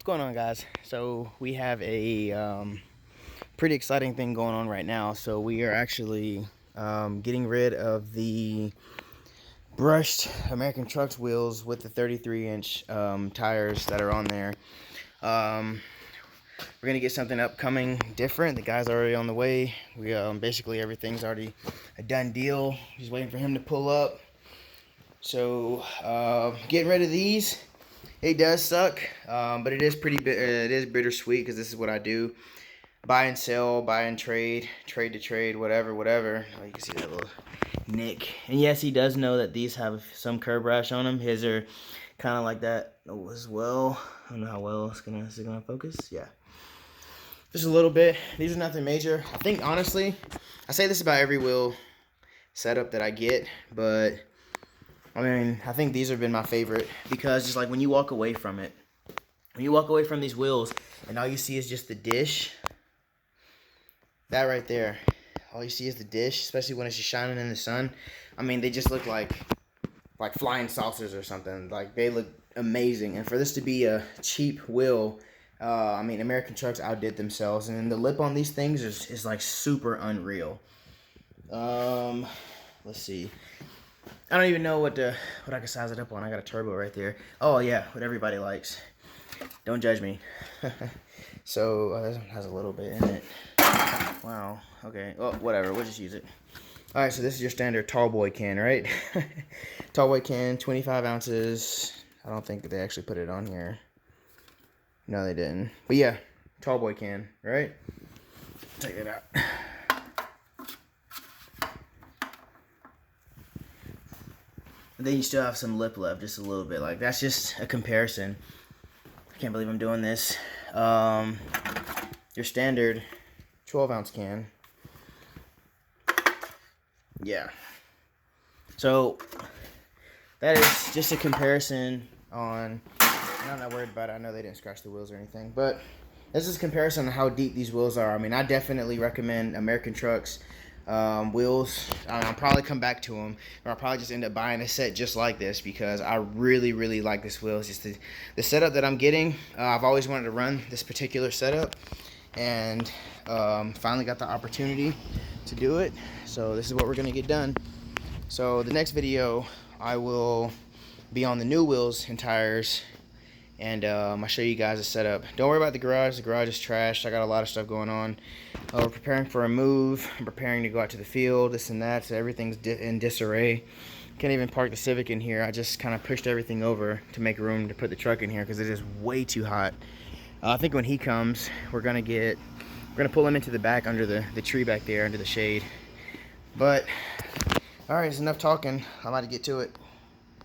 going on, guys? So we have a pretty exciting thing going on right now. So we are actually getting rid of the brushed American Truxx wheels with the 33-inch tires that are on there. We're gonna get something upcoming different. The guy's already on the way. We basically everything's already a done deal. Just waiting for him to pull up. So getting rid of these. It does suck, but it is it is bittersweet because this is what I do: buy and sell, buy and trade, trade to trade, whatever. Oh, you can see that little nick. And yes, he does know that these have some curb rash on them. His are kind of like that as well. I don't know how well is it gonna focus. Yeah, just a little bit. These are nothing major. I think honestly, I say this about every wheel setup that I get, but I mean, I think these have been my favorite because just like when you walk away from it, when you walk away from these wheels and all you see is just the dish, that right there, all you see is the dish, especially when it's just shining in the sun. I mean, they just look like flying saucers or something. Like, they look amazing. And for this to be a cheap wheel, I mean, American Truxx outdid themselves. And then the lip on these things is like super unreal. Let's see. I don't even know what I can size it up on. I got a turbo right there. Oh yeah, what everybody likes. Don't judge me. So this one has a little bit in it. Wow. Okay. Oh, whatever. We'll just use it. All right. So this is your standard tall boy can, right? Tall boy can, 25 ounces. I don't think that they actually put it on here. No, they didn't. But yeah, tall boy can, right? Take it out. And then you still have some lip left, just a little bit. Like, that's just a comparison. I can't believe I'm doing this. Your standard 12-ounce can. Yeah. So, that is just a comparison on... I'm not worried about it. I know they didn't scratch the wheels or anything. But this is a comparison on how deep these wheels are. I mean, I definitely recommend American Truxx wheels. I'll probably come back to them, or I'll probably just end up buying a set just like this because I really like this wheel. It's just the setup that I'm getting. I've always wanted to run this particular setup, and finally got the opportunity to do it. So this is what we're gonna get done. So the next video, I will be on the new wheels and tires, and I'll show you guys the setup. Don't worry about the garage. The garage is trashed. I got a lot of stuff going on. We're preparing for a move. I'm preparing to go out to the field, this and that, so everything's in disarray. Can't even park the Civic in here. I just kind of pushed everything over to make room to put the truck in here because it is way too hot. I think when he comes, we're gonna pull him into the back under the tree back there, under the shade. But all right, it's enough talking. I'm about to get to it.